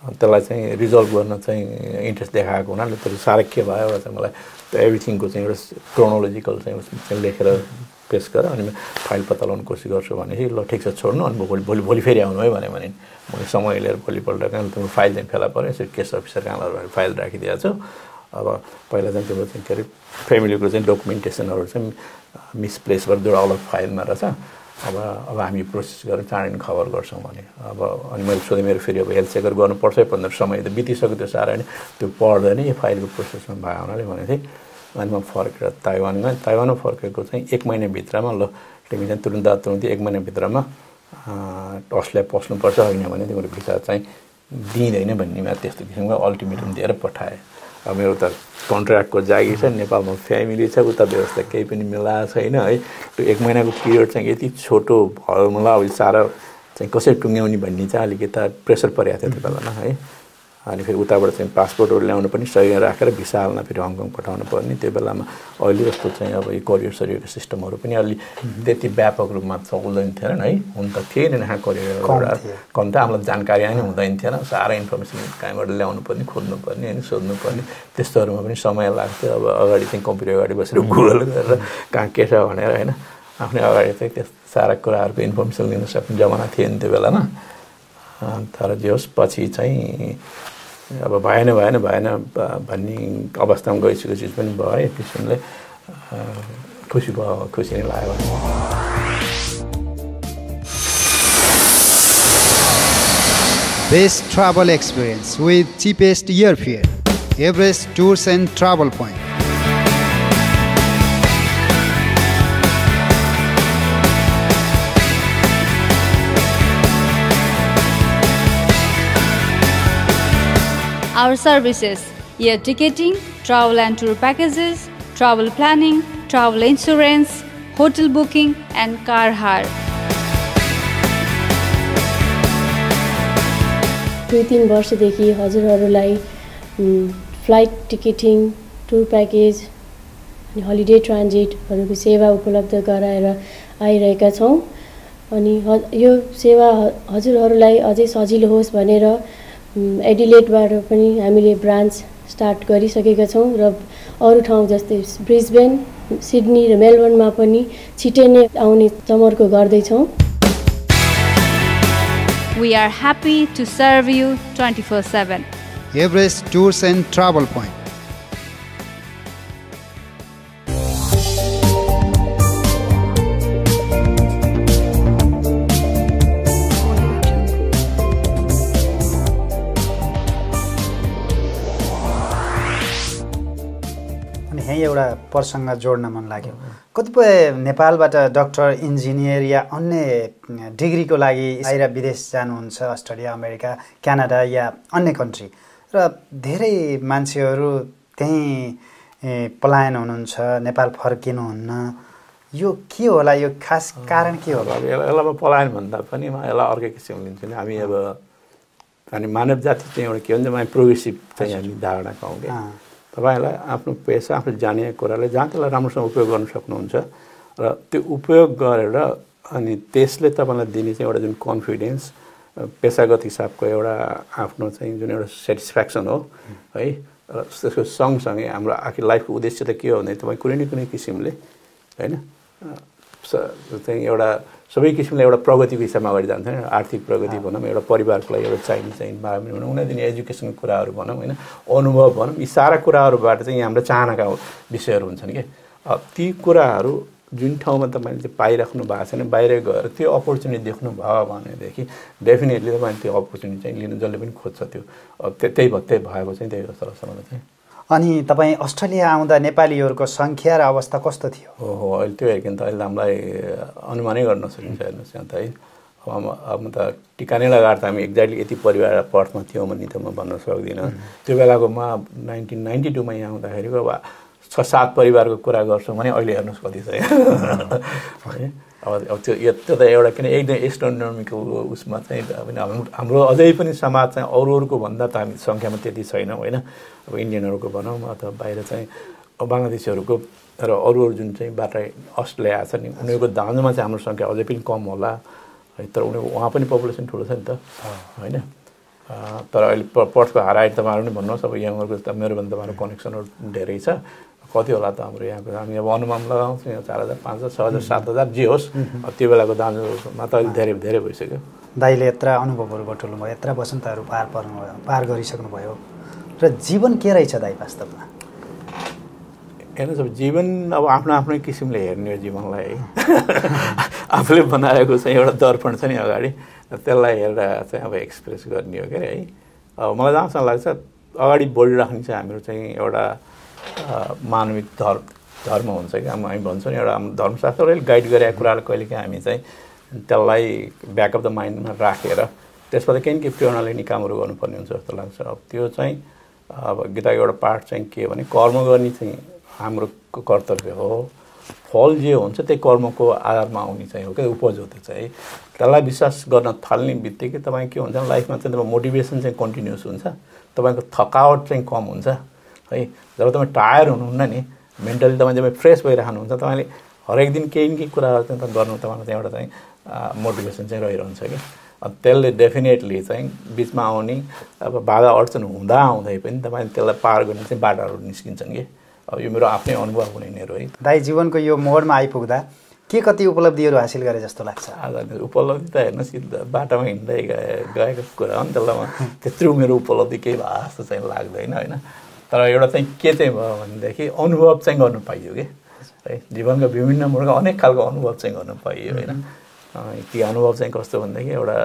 त्यसलाई चाहिँ रिजल्भ गर्न चाहिँ इन्ट्रेस्ट देखाएको हुनाले त्यो साह्रै के भयो एउटा चाहिँ मलाई त्यो एभ्रिथिङको चाहिँ एउटा क्रोनोलोजिकल चाहिँ लेखेर पेस गर अनि फाइल पत्ता लगाउनु कोसिस गर्छु भनेपछि ल ठिक छ छोड्नु अनि भोलि फेरि आउनु है भने मैले समय लिएर भोलिपल्ट कहाँ तिम्रो फाइल चाहिँ फेला पऱ्यो यसरी केस अफिसर कहाँ लगेर फाइल राखिदिएको छु। अब पहिला चाहिँ तिम्रो चाहिँ के अरे फ्यामिलीको चाहिँ डकुमेन्टेसनहरू चाहिँ मिसप्लेस गरेर अलग फाइलमा रहेछ। अब हामी प्रोसेस गरेर चाँडै खबर गर्छौँ भने अब अनि मैले सोधेँ मेरो फेरि अब हेल्थ चेकअप गर्नुपर्छ भनेर समय त बितिसक्यो त्यो साह्रै नि त्यो पढ्दैन यो फाइलको प्रोसेसमा भयो हुनाले भनेको थिएँ। अनि म फर्केर ताइवानमा फर्केको चाहिँ 1 महिनाभित्रमा ल तिमी चाहिँ तुरुन्तै 1 महिनाभित्रमा अस्ट्रेलिया पस्नुपर्छ होइन भने तिम्रो भिसा चाहिँ दिँदैन भन्नेमा त्यस्तो किसिमको अल्टिमेटम दिएर पठाएँ। अब मेरो त कन्ट्र्याक्टको जागिर छ नेपालमा फ्यामिली छ उता व्यवस्था केही पनि मिलाएको छैन है। त्यो 1 महिनाको पिरियड चाहिँ यति छोटो भयो मलाई अब सारा चाहिँ कसरी टुङ्ग्याउने भन्ने चाहिँ अलिकति प्रेसर परेको थियो त्यो बेलामा है। अनि फेरि उताबाट चाहिँ पासपोर्टहरू ल्याउनु पनि सही राखेर भिसा हाल्न फेरि हङकङ पठाउनु पर्ने त्यो बेलामा अहिले जस्तो चाहिँ अब यो करियर सिस्टमहरू पनि अलि त्यति व्यापक रूपमा चल्दैन थिएन है। हुन त थिएन करियर कम त हामीलाई जानकारी नै हुँदैन थिएन साह्रै इन्फर्मेसन कहाँबाट ल्याउनु पर्ने खोज्नु पर्ने होइन सोध्नु पर्ने त्यस्तोहरूमा पनि समय लाग्थ्यो। अब अगाडि चाहिँ कम्प्युटर अगाडि बसेर गुगल गरेर कहाँ के छ भनेर होइन आफ्नै अगाडि चाहिँ त्यस्तो सारा कुराहरूको इन्फर्मेसन लिन सक्ने जमाना थिएन त्यो बेलामा। तर जे होस् पछि चाहिँ अब भएन भन्ने अवस्थामा गइसकेको चिज पनि भयो किसिमले खुसी नै लाग्यो। Best travel experience with cheapest airfare. Everest Tours and Travel Point. Our services: air ticketing, travel and tour packages, travel planning, travel insurance, hotel booking and car hire. 2-3 वर्षदेखि हजुरहरूलाई फ्लाइट टिकटिङ, टुर प्याकेज अनि holiday ट्रान्जिटहरूको सेवा उपलब्ध गराएर आइरहेका छौँ। अनि यो सेवा हजुरहरूलाई अझै सजिलो होस् भनेर एडिलेडबाट पनि हामीले ब्रान्च स्टार्ट गरिसकेका छौँ र अरू ठाउँ जस्तै ब्रिस्बेन, सिडनी र मेलबर्नमा पनि छिटै नै आउने जमर्को गर्दैछौँ। We are happy to serve you 24/7. Everest Tours and Travel Point. एउटा प्रसङ्ग जोड्न मन लाग्यो। कतिपय नेपालबाट डाक्टर, इन्जिनियर या अन्य डिग्रीको लागि बाहिर विदेश जानुहुन्छ, अस्ट्रेलिया, अमेरिका, क्यानाडा या अन्य कन्ट्री र धेरै मान्छेहरू त्यहीँ पलायन हुनुहुन्छ, नेपाल फर्किनुहुन्न। यो के होला? यो खास कारण के होला? यसलाई पलायन भन्दा पनि म यसलाई अर्कै किसिम लिन्छु नि। हामी अब अनि मानव जाति चाहिँ एउटा के भन्छ प्रोग्रेसिभ चाहिँ हामी धारणा पाउँदै तपाईलाई आफ्नो पेसा आफूले जाने कुरालाई जहाँ त्यसलाई राम्रोसँग उपयोग गर्न सक्नुहुन्छ र त्यो उपयोग गरेर अनि त्यसले तपाईँलाई दिने चाहिँ एउटा जुन कन्फिडेन्स, पेसागत हिसाबको एउटा आफ्नो चाहिँ जुन एउटा सेटिस्फ्याक्सन हो है। र त्यसको सँगसँगै हाम्रो आखिर लाइफको उद्देश्य त के हो भने तपाईँ कुनै न कुनै किसिमले होइन चाहिँ एउटा सबै किसिमले एउटा प्रगतिको हिसाबमा अगाडि जान्छ होइन। आर्थिक प्रगति भनौँ, एउटा परिवारको लागि एउटा चाहिने इन्भाइरोमेन्ट भनौँ, उनीहरूले दिने एजुकेसनको कुराहरू भनौँ होइन, अनुभव भनौँ, यी सारा कुराहरूबाट चाहिँ हाम्रो चाहनाका विषयहरू हुन्छन् कि ती कुराहरू जुन ठाउँमा तपाईँले चाहिँ पाइराख्नु भएको छैन, बाहिर गएर त्यो अपर्च्युनिटी देख्नु भयो भनेदेखि डेफिनेटली तपाईँले त्यो अपर्च्युनिटी चाहिँ लिन जसले पनि खोज्छ त्यो त्यही भएको चाहिँ त्यही जस्तो लाग्छ मलाई चाहिँ। अनि तपाईँ अस्ट्रेलिया आउँदा नेपालीहरूको सङ्ख्या र अवस्था कस्तो थियो? ओहो अहिले त्यो हेर्किन त अहिले हामीलाई अनुमानै गर्न सकिन्छ हेर्नुहोस् यहाँ त है। अब त टिका नै लगाएर त हामी एक्ज्याक्टली यति परिवार पर्थमा थियौँ भन्ने त म भन्न सक्दिनँ। त्यो बेलाको म 1992 मा यहाँ आउँदाखेरिको अब 6-7 परिवारको कुरा गर्छौँ भने अहिले हेर्नुहोस् कति छ है। अब त्यो त एउटा किन एकदम एस्ट्रोनोमिकल उसमा चाहिँ हाम्रो अझै पनि समाज चाहिँ अरूहरूको भन्दा त हामी सङ्ख्यामा त्यति छैनौँ होइन अब इन्डियनहरूको भनौँ अथवा बाहिर चाहिँ बङ्गलादेशीहरूको र अरू जुन चाहिँ बाट अस्ट्रेलिया छ नि उनीहरूको दाजुमा चाहिँ हाम्रो सङ्ख्या अझै पनि कम होला है तर उहाँ पनि पपुलेसन ठुलो छ नि त होइन तर अहिले पर्थको हाराहाइट तपाईँहरू पनि भन्नुहोस् अब यहाँहरूको त मेरोभन्दा तपाईँहरूको कनेक्सनहरू धेरै छ कति होला त हाम्रो यहाँको हामी अब अनुमान लगाउँछौँ यहाँ 4,000 5,000 6,000 7,000 जे होस् त्यो बेलाको दाजुमा त अहिले धेरै धेरै भइसक्यो दाइले यत्र अनुभवहरू बटुल्नु भयो यत्र वसन्तहरू पार गरिसक्नुभयो र जीवन के रहेछ दाइ वास्तवमा हेर्नुहोस् अब जीवन अब आफ्नो आफ्नै किसिमले हेर्ने हो जीवनलाई है आफूले बनाएको चाहिँ एउटा दर्पण छ नि अगाडि त्यसलाई हेरेर चाहिँ अब एक्सप्रेस गर्ने हो के अरे है अब मलाई जहाँसम्म लाग्छ अगाडि बढिराख्ने चाहिँ हाम्रो चाहिँ एउटा मानविक धर्म हुन्छ कि हामी भन्छौँ नि एउटा धर्मशास्त्रले गाइड गरेको कुरालाई कहिलेकाहीँ हामी चाहिँ त्यसलाई ब्याक अफ द माइन्डमा राखेर त्यसबाट केही प्रेरणा लिने कामहरू गर्नुपर्ने हुन्छ जस्तो लाग्छ अब त्यो चाहिँ अब गीताको एउटा पाठ चाहिँ के भने कर्म गर्ने चाहिँ हाम्रो कर्तव्य हो फल जे हुन्छ त्यही कर्मको आधारमा आउने चाहिँ हो क्या उपज हो त्यो चाहिँ त्यसलाई विश्वास गर्न थाल्ने बित्तिकै तपाईँ के हुन्छ लाइफमा चाहिँ तपाईँ मोटिभेसन चाहिँ कन्टिन्युस हुन्छ तपाईँको थकावट चाहिँ कम हुन्छ है जब तपाईँ टायर हुनुहुन्न नि मेन्टली तपाईँ जब फ्रेस भइरहनुहुन्छ तपाईँले हरेक दिन केही न केही कुराहरू चाहिँ गर्नु तपाईँको चाहिँ एउटा चाहिँ मोटिभेसन चाहिँ रहिरहन्छ कि त्यसले डेफिनेटली चाहिँ बिचमा आउने अब बाधा अडचन हुँदा आउँदै पनि तपाईँ त्यसलाई पार गर्ने चाहिँ बाटाहरू निस्किन्छन् कि अब यो मेरो आफ्नै अनुभव हुने नेहरू है दाइ जीवनको यो मोडमा आइपुग्दा के कति उपलब्धिहरू हासिल गरे जस्तो लाग्छ उपलब्धि त हेर्नुहोस् बाटोमा हिँड्दै गएको कुरा हो नि त्यसलाई त्यत्रो मेरो उपलब्धि केही भए जस्तो चाहिँ लाग्दैन होइन तर एउटा चाहिँ के चाहिँ भयो भनेदेखि अनुभव चाहिँ गर्नु पाइयो कि है जीवनका विभिन्न मोडका अनेक खालको अनुभव चाहिँ गर्नु पाइयो होइन ती अनुभव चाहिँ कस्तो भनेदेखि एउटा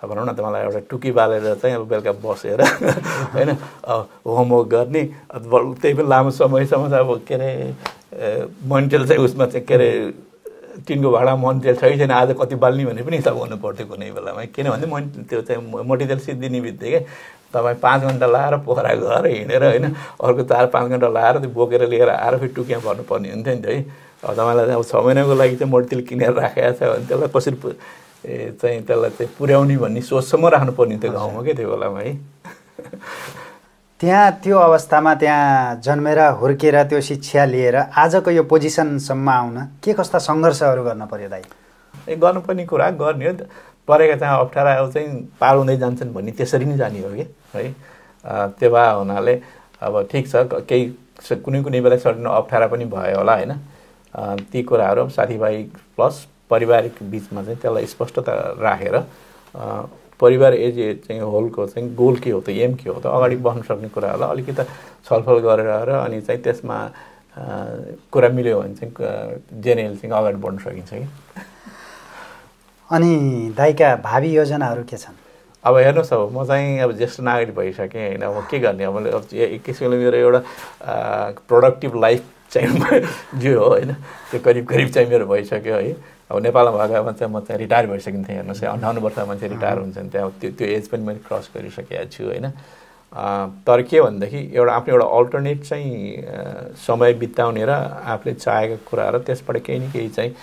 अब भनौँ न तपाईँलाई एउटा टुकी बालेर चाहिँ अब बेलुका बसेर होइन होमवर्क गर्ने त्यही पनि लामो समयसम्म चाहिँ अब के अरे मन्टेल चाहिँ उसमा चाहिँ के अरे टिनको भाँडा मन्टेल छै छैन आज कति बाल्ने भने पनि हिसाब गर्नु पर्थ्यो कुनै बेलामा किनभने त्यो चाहिँ मटितेल सिद्धिने बित्तिकै तपाईँ 5 घन्टा लाएर पोखरा गएर हिँडेर होइन अर्को 4-5 घन्टा लाएर त्यो बोकेर लिएर आएर फेरि टुकिया भर्नुपर्ने हुन्थ्यो नि त है अब तपाईँलाई चाहिँ अब 6 महिनाको लागि चाहिँ मटितेल किनेर राखेको छ भने त्यसलाई कसरी चाहिँ त्यसलाई चाहिँ पुर्याउने भन्ने सोचसम्म राख्नुपर्ने थियो गाउँमा क्या त्यो बेलामा है त्यहाँ त्यो अवस्थामा त्यहाँ जन्मेर हुर्केर त्यो शिक्षा लिएर आजको यो पोजिसनसम्म आउन के कस्ता सङ्घर्षहरू गर्न पर्यो दाइ गर्नुपर्ने कुरा गर्ने हो परेका चाहिँ अप्ठ्याराहरू चाहिँ पार हुँदै जान्छन् भन्ने त्यसरी नै जाने हो कि है त्यो भए हुनाले अब ठिक छ केही कुनै बेला सर्टेन अप्ठ्यारा पनि भयो होला होइन ती कुराहरू साथीभाइ प्लस पारिवारिक बिचमा चाहिँ त्यसलाई स्पष्टता राखेर परिवार एज चाहिँ होलको चाहिँ गोल के हो त एम के हो त अगाडि बढ्न सक्ने कुराहरूलाई अलिकति छलफल गरेर अनि चाहिँ त्यसमा कुरा मिल्यो भने चाहिँ जेनेरल चाहिँ अगाडि बढ्न सकिन्छ कि अनि दाइका भावी योजनाहरू के छन् अब हेर्नुहोस् अब म चाहिँ अब ज्येष्ठ नागरिक भइसकेँ होइन अब के गर्ने अब एक किसिमले मेरो एउटा प्रोडक्टिभ लाइफ चाहिँ जो हो होइन त्यो करिब चाहिँ मेरो भइसक्यो है अब नेपालमा भएकोमा चाहिँ म चाहिँ रिटायर भइसकिन्थेँ हेर्नुहोस् 58 वर्षमा मान्छे रिटायर हुन्छ नि त्यहाँ त्यो एज पनि मैले क्रस गरिसकेको छु होइन तर के भनेदेखि एउटा आफ्नो एउटा अल्टरनेट चाहिँ समय बिताउने र आफूले चाहेको कुराहरू त्यसबाट केही न केही चाहिँ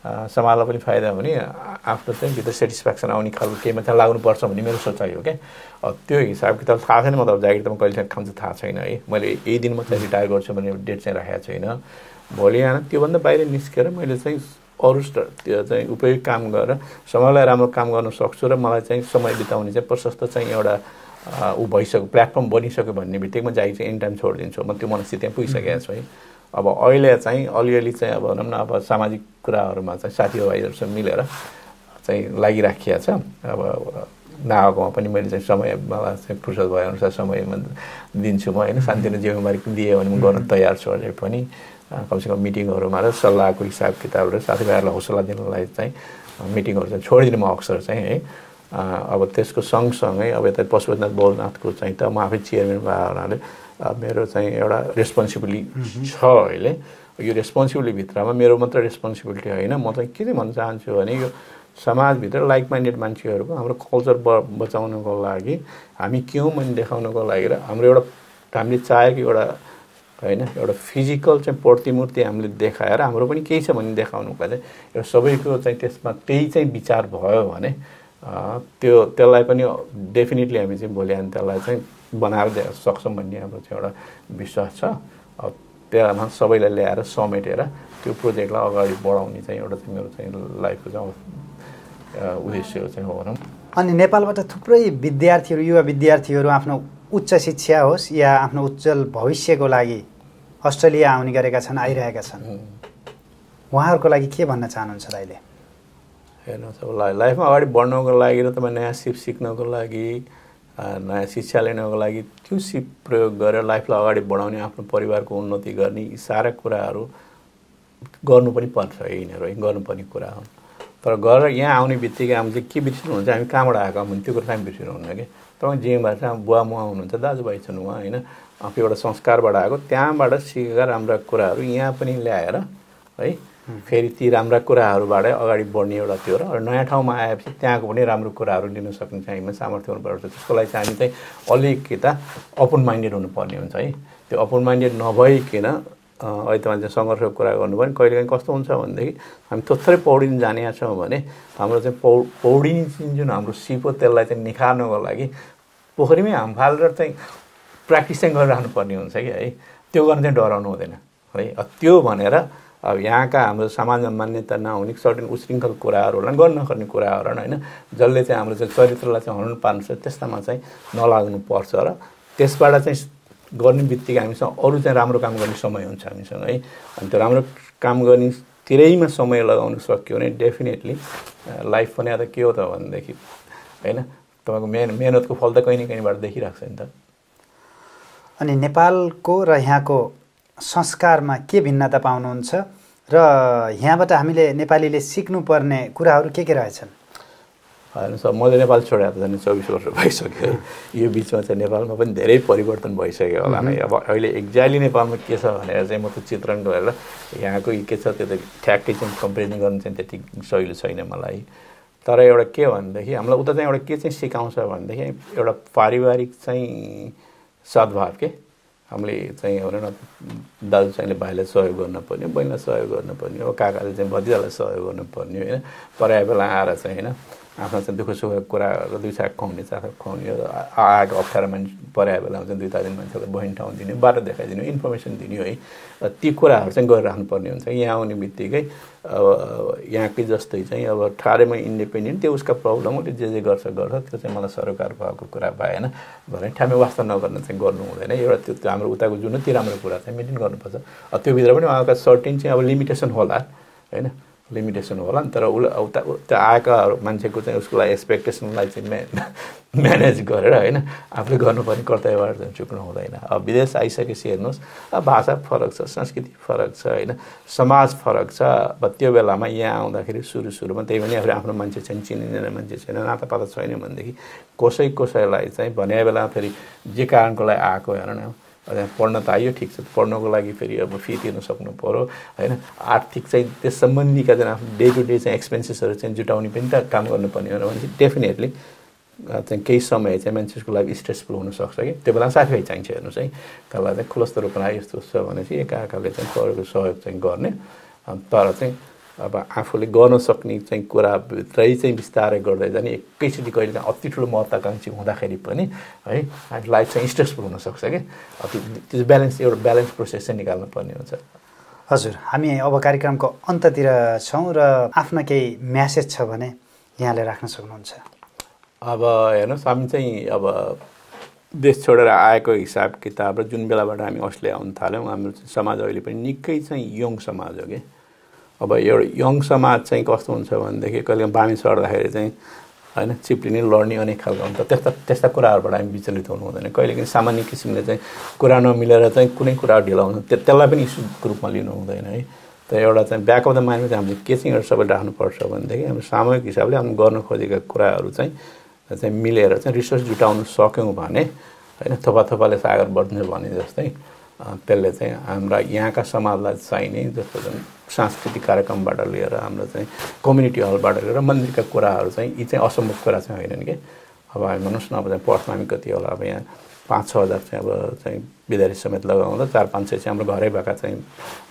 समाजलाई पनि फाइदा हुने आफ्नो चाहिँ भित्र सेटिस्फ्याक्सन आउने खालको केहीमा चाहिँ लाग्नुपर्छ भन्ने मेरो सोचाइ हो क्या त्यो हिसाब किताब थाहा छैन मतलब जागिर त म कहिलेसम्म खान्छ थाहा छैन है मैले यही दिन म चाहिँ रिटायर गर्छु भन्ने डेट चाहिँ राखेको छैन भोलि आएर त्योभन्दा बाहिर निस्केर मैले चाहिँ अरू त्यो चाहिँ उपयोगी काम गरेर समाजलाई राम्रो काम गर्न सक्छु र मलाई चाहिँ समय बिताउने चाहिँ प्रशस्त चाहिँ एउटा भइसक्यो प्लेटफर्म बनिसक्यो भन्ने बित्तिकै म जागिर चाहिँ एनी टाइम छोडिदिन्छु म त्यो मनस्थिति त्यहाँ पुगिसकेको छु है अब अहिले चाहिँ अलिअलि चाहिँ अब भनौँ न अब सामाजिक कुराहरूमा चाहिँ साथीभाइहरूसँग मिलेर चाहिँ लागिराखिएको छ अब नआएकोमा पनि मैले चाहिँ समय मलाई चाहिँ फुर्सद भएअनुसार समयमा दिन्छु म होइन सानोतिनो जिम्मेवारी दिएँ भने म गर्न तयार छु अझै पनि कमसेकम मिटिङहरूमा र सल्लाहको हिसाब किताबहरू साथीभाइहरूलाई हौसला दिनलाई चाहिँ मिटिङहरू चाहिँ छोडिदिनु म अक्सर चाहिँ है अब त्यसको सँगसँगै अब यता पशुपतिनाथ बौद्धनाथको चाहिँ त म आफै चेयरम्यान भएको हुनाले मेरो चाहिँ एउटा रेस्पोन्सिबिलिटी छ अहिले यो रेस्पोन्सिबिलिटीभित्रमा मेरो मात्र रेस्पोन्सिबिलिटी होइन म चाहिँ के चाहिँ भन्न चाहन्छु भने यो समाजभित्र लाइक माइन्डेड मान्छेहरूको हाम्रो कल्चर बचाउनको लागि हामी के हौँ भन्ने देखाउनको लागि र हाम्रो एउटा हामीले चाहेको एउटा होइन एउटा फिजिकल चाहिँ प्रतिमूर्ति हामीले देखाएर हाम्रो पनि केही छ भने देखाउनुको चाहिँ एउटा सबैको चाहिँ त्यसमा त्यही चाहिँ विचार भयो भने त्यसलाई पनि डेफिनेटली हामी चाहिँ भोलि अनि त्यसलाई चाहिँ बनाएर सक्छौँ भन्ने हाम्रो चाहिँ एउटा विश्वास छ। त्यसमा सबैलाई ल्याएर समेटेर त्यो प्रोजेक्टलाई अगाडि बढाउने चाहिँ एउटा चाहिँ मेरो चाहिँ लाइफको चाहिँ उद्देश्य चाहिँ हो भनौँ। अनि नेपालबाट थुप्रै विद्यार्थीहरू युवा विद्यार्थीहरू आफ्नो उच्च शिक्षा होस् या आफ्नो उज्जवल भविष्यको लागि अस्ट्रेलिया आउने गरेका छन्, आइरहेका छन्। उहाँहरूको लागि के भन्न चाहनुहुन्छ दाइले? हेर्नुहोस् अब लाइफमा अगाडि बढ्नको लागि र तपाईँ नयाँ सिप सिक्नको लागि नयाँ शिक्षा लिनको लागि त्यो सिप प्रयोग गरेर लाइफलाई अगाडि बढाउने आफ्नो परिवारको उन्नति गर्ने यी सारा कुराहरू गर्नु पनि पर्छ यिनीहरू है, गर्नुपर्ने कुरा हो। तर गरेर यहाँ आउने बित्तिकै हामी चाहिँ के बिर्सिनुहुन्छ, हामी कहाँबाट आएको भने त्यो कुरा हामी बिर्सिनुहुन्न कि तपाईँ जेबाट चाहिँ बुवा मुवा हुनुहुन्छ, दाजुभाइ छन् उहाँ होइन, आफू एउटा संस्कारबाट आएको त्यहाँबाट सिकेका राम्रा कुराहरू यहाँ पनि ल्याएर है फेरि ती राम्रा कुराहरूबाट अगाडि बढ्ने एउटा त्यो र नयाँ ठाउँमा आएपछि त्यहाँको पनि राम्रो कुराहरू लिन सक्ने चाहिँ हामीमा सामर्थ्य हुनुपर्छ। त्यसको लागि चाहिँ हामी चाहिँ अलिकता ओपन माइन्डेड हुनुपर्ने हुन्छ है। त्यो ओपन माइन्डेड नभइकन अहिले तपाईँ चाहिँ सङ्घर्षको कुरा गर्नुभयो भने कहिलेकाहीँ कस्तो हुन्छ भनेदेखि हामी थोत्रै पौडिन जानेका छौँ भने हाम्रो चाहिँ पौडिने जुन हाम्रो सिप हो त्यसलाई चाहिँ निखार्नको लागि पोखरीमै हाम फालेर चाहिँ प्र्याक्टिस चाहिँ गरिरहनु पर्ने हुन्छ कि है। त्यो गर्न चाहिँ डराउनु हुँदैन है। त्यो भनेर अब यहाँका हाम्रो समाजमा मान्यता नहुने सर्टेन उशृङ्खल कुराहरूलाई गर्न नगर्ने कुराहरू होइन, जसले चाहिँ हाम्रो चाहिँ चरित्रलाई चाहिँ हराउनु पार्नु छ त्यस्तामा चाहिँ नलाग्नु पर्छ र त्यसबाट चाहिँ गर्ने बित्तिकै हामीसँग अरू चाहिँ राम्रो काम गर्ने समय हुन्छ हामीसँग है। अनि त्यो राम्रो काम गर्ने तिरैमा समय लगाउन सक्यो भने डेफिनेटली लाइफ पनि अब के हो त भनेदेखि होइन तपाईँको मेहनतको फल त कहीँ न कहीँबाट देखिरहेको छ नि त। अनि नेपालको र यहाँको संस्कारमा के भिन्नता पाउनुहुन्छ र यहाँबाट हामीले नेपालीले सिक्नुपर्ने कुराहरू के रहेछन्? हेर्नुहोस् मैले नेपाल छोडेर त झन् 24 वर्ष भइसक्यो। यो बिचमा चाहिँ नेपालमा पनि धेरै परिवर्तन भइसक्यो होला नै। अब अहिले एक्ज्याक्टली नेपालमा के छ भनेर चाहिँ म त चित्रण गरेर यहाँको के छ त्यो त ठ्याक्कै चाहिँ कम्पेरिजन गर्नु चाहिँ त्यति सहिलो छैन मलाई। तर एउटा के भनेदेखि हामीलाई उता चाहिँ एउटा के चाहिँ सिकाउँछ भनेदेखि एउटा पारिवारिक चाहिँ सद्भाव के हामीले चाहिँ हेर्नु न दाजु चाहिँले भाइलाई सहयोग गर्नुपर्ने, बहिनीलाई सहयोग गर्नुपर्ने हो, काकाले चाहिँ भतिजालाई सहयोग गर्नुपर्ने होइन। परायो बेला आएर चाहिँ होइन आफ्नो चाहिँ दुःख सुखको कुरा दुई छाक खुवाउने चाखा खुवाउने आएको अप्ठ्यारो मान्छे परायो बेलामा चाहिँ 2-3 मान्छेलाई बहिनी ठाउँ दिने, बाटो देखाइदिनु, इन्फर्मेसन दिने है। ती कुराहरू चाहिँ गरिराख्नु पर्ने हुन्छ। यहाँ आउने बित्तिकै अब यहाँकै जस्तै चाहिँ अब ठाडैमा इन्डिपेन्डेन्ट त्यो उसका प्रब्लम उसले जे गर्छ त्यो चाहिँ मलाई सरोकार भएको कुरा भएन भने ठामै वास्ता नगर्न चाहिँ गर्नु हुँदैन। एउटा त्यो हाम्रो उताको जुन ती राम्रो कुरा चाहिँ मेन्टेन गर्नुपर्छ। त्योभित्र पनि उहाँका सर्टेन चाहिँ अब लिमिटेसन होला होइन, लिमिटेसन होला नि। तर उता आएका मान्छेको चाहिँ उसको लागि एक्सपेक्टेसनलाई चाहिँ म्यानेज गरेर होइन आफूले गर्नुपर्ने कर्तव्यबाट चाहिँ चुक्नु हुँदैन। अब विदेश आइसकेपछि हेर्नुहोस् अब भाषा फरक छ, संस्कृति फरक छ होइन, समाज फरक छ। अब त्यो बेलामा यहाँ आउँदाखेरि सुरुमा त्यही पनि आफ्नो मान्छे छैन, चिनिँदैन मान्छे छैन, नातापाता छैन भनेदेखि कसैलाई चाहिँ भने बेलामा फेरि जे कारणको लागि आएको हेर न पढ्न त आइयो ठिक छ, पढ्नको लागि फेरि अब फी तिर्न सक्नु पऱ्यो होइन। आर्थिक चाहिँ त्यस सम्बन्धीका चाहिँ आफ्नो डे टु डे चाहिँ एक्सपेन्सेसहरू चाहिँ जुटाउने पनि त काम गर्नुपर्ने हो भने डेफिनेटली चाहिँ केही समय चाहिँ मान्छेको लागि स्ट्रेसफुल हुनसक्छ कि त्यो बेला साथीभाइ चाहिन्छ हेर्नुहोस् है। त्यसलाई चाहिँ खुलस्त रूपमा यस्तो छ भनेपछि एकाएकाले चाहिँ परेको सहयोग चाहिँ गर्ने। तर चाहिँ अब आफूले गर्न सक्ने चाहिँ कुराभित्रै चाहिँ बिस्तारै गर्दै जाने एकैचोटि कहिले काहीँ अति ठुलो महत्त्वाकाङ्क्षी हुँदाखेरि पनि है लाइफ चाहिँ स्ट्रेसफुल हुनसक्छ कि त्यो एउटा ब्यालेन्स प्रोसेस चाहिँ निकाल्नु पर्ने हुन्छ। हजुर, हामी अब कार्यक्रमको अन्ततिर छौँ र आफ्ना केही म्यासेज छ भने यहाँले राख्न सक्नुहुन्छ। अब हेर्नुहोस् हामी चाहिँ अब देश छोडेर आएको हिसाब किताब र जुन बेलाबाट हामी अस्ट्रेलिया आउनु थाल्यौँ हाम्रो समाज अहिले पनि निकै चाहिँ यङ समाज हो कि। अब एउटा यङ समाज चाहिँ कस्तो हुन्छ भनेदेखि कहिले बामी सर्दाखेरि चाहिँ होइन चिप्लिने लड्ने अनेक खालको हुन्छ। त्यस्ता कुराहरूबाट हामी विचलित हुनु हुँदैन। कहिलेकाहीँ सामान्य किसिमले चाहिँ कुरा नमिलेर चाहिँ कुनै कुरा ढिलाउँछ त्यसलाई पनि इस्युको रूपमा लिनु हुँदैन है। त एउटा चाहिँ ब्याक अफ द माइन्डमा चाहिँ हामीले के चाहिँ एउटा सबै राख्नुपर्छ भनेदेखि हाम्रो सामूहिक हिसाबले हामी गर्न खोजेका कुराहरू चाहिँ मिलेर चाहिँ रिसोर्स जुटाउन सक्यौँ भने होइन थोपाले सागर बढ्छ भने जस्तै त्यसले चाहिँ हाम्रा यहाँका समाजलाई चाहिने जस्तो चाहिँ सांस्कृतिक कार्यक्रमबाट लिएर हाम्रो चाहिँ कम्युनिटी हलबाट लिएर मन्दिरका कुराहरू चाहिँ यी चाहिँ असम्भव कुरा चाहिँ होइनन् कि अब भन्नुहोस् न अब चाहिँ पढ्छमा हामी कति होला अब यहाँ 5-6 हजार चाहिँ अब चाहिँ विद्यार्थी समेत लगाउँदा 400-500 चाहिँ हाम्रो घरै भएका चाहिँ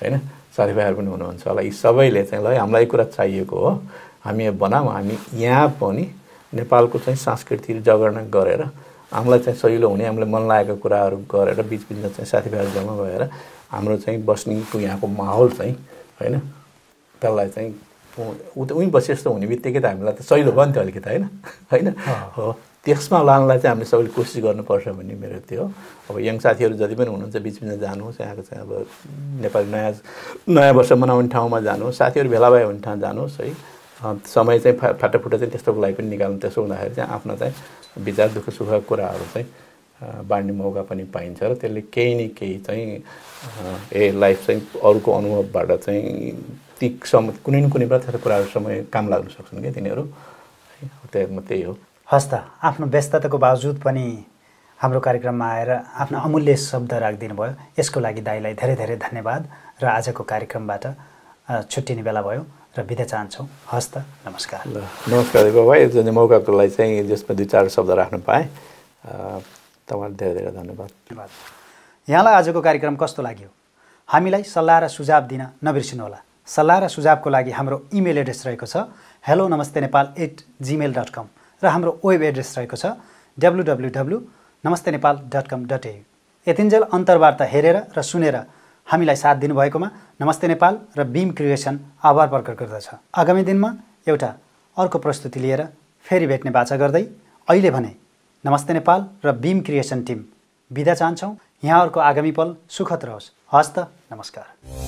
होइन साथीभाइहरू पनि हुनुहुन्छ होला। यी सबैले चाहिँ ल हामीलाई कुरा चाहिएको हो, हामी यो बनाऊँ, हामी यहाँ पनि नेपालको चाहिँ संस्कृति जगेर्ना गरेर हामीलाई चाहिँ सजिलो हुने, हामीलाई मन लागेको कुराहरू गरेर बिचबिचमा चाहिँ साथीभाइहरू जम्मा भएर हाम्रो चाहिँ बस्नेको यहाँको माहौल चाहिँ होइन त्यसलाई चाहिँ उहीँ बसे जस्तो हुने बित्तिकै त हामीलाई त सजिलो भयो नि त अलिकति होइन हो त्यसमा लानलाई चाहिँ हामीले सबैले कोसिस गर्नुपर्छ भन्ने मेरो त्यो हो। अब यङ साथीहरू जति पनि हुनुहुन्छ बिचबिचमा जानुहोस्, यहाँको चाहिँ अब नेपाली नयाँ वर्ष मनाउने ठाउँमा जानुहोस्, साथीहरू भेला भए हुने ठाउँ जानुहोस् है। समय चाहिँ फाटाफुटा चाहिँ त्यस्तोको लागि पनि निकाल्नु, त्यसो हुँदाखेरि चाहिँ आफ्नो चाहिँ विचार दुःख सुखका कुराहरू चाहिँ बाँड्ने मौका पनि पाइन्छ र त्यसले केही न केही चाहिँ लाइफ चाहिँ अरूको अनुभवबाट चाहिँ ती कुनै न कुनै प्रकारका कुराहरू समय काम लाग्न सक्छन् क्या तिनीहरू, त्यही हो। हस् त, आफ्नो व्यस्तताको बावजुद पनि हाम्रो कार्यक्रममा आएर आफ्नो अमूल्य शब्द राखिदिनु भयो, यसको लागि दाइलाई धेरै धेरै धन्यवाद र आजको कार्यक्रमबाट छुट्टिने बेला भयो र बिदा चाहन्छौँ। हस् त, नमस्कार। ल नमस्कार भाइ, जुन मौकाको लागि चाहिँ जसमा 2-4 शब्द राख्न पाएँ, तपाईँलाई धेरै धेरै धन्यवाद। यहाँलाई आजको कार्यक्रम कस्तो लाग्यो? हामीलाई सल्लाह र सुझाव दिन नबिर्सिनुहोला। सल्लाह र सुझावको लागि हाम्रो इमेल एड्रेस रहेको छ hello-namastenepal@gmail.com र हाम्रो वेब एड्रेस रहेको छ www.namastenepal.com.au। यतिन्जेल अन्तर्वार्ता हेरेर र सुनेर हामीलाई साथ दिनुभएकोमा नमस्ते नेपाल र बीम क्रिएसन आभार प्रकट गर्दछ। आगामी दिनमा एउटा अर्को प्रस्तुति लिएर फेरि भेट्ने बाचा गर्दै अहिले भने नमस्ते नेपाल र बीम क्रिएसन टिम बिदा चाहन्छौँ। यहाँहरूको आगामी पल सुखद रहोस्। हस्त, नमस्कार।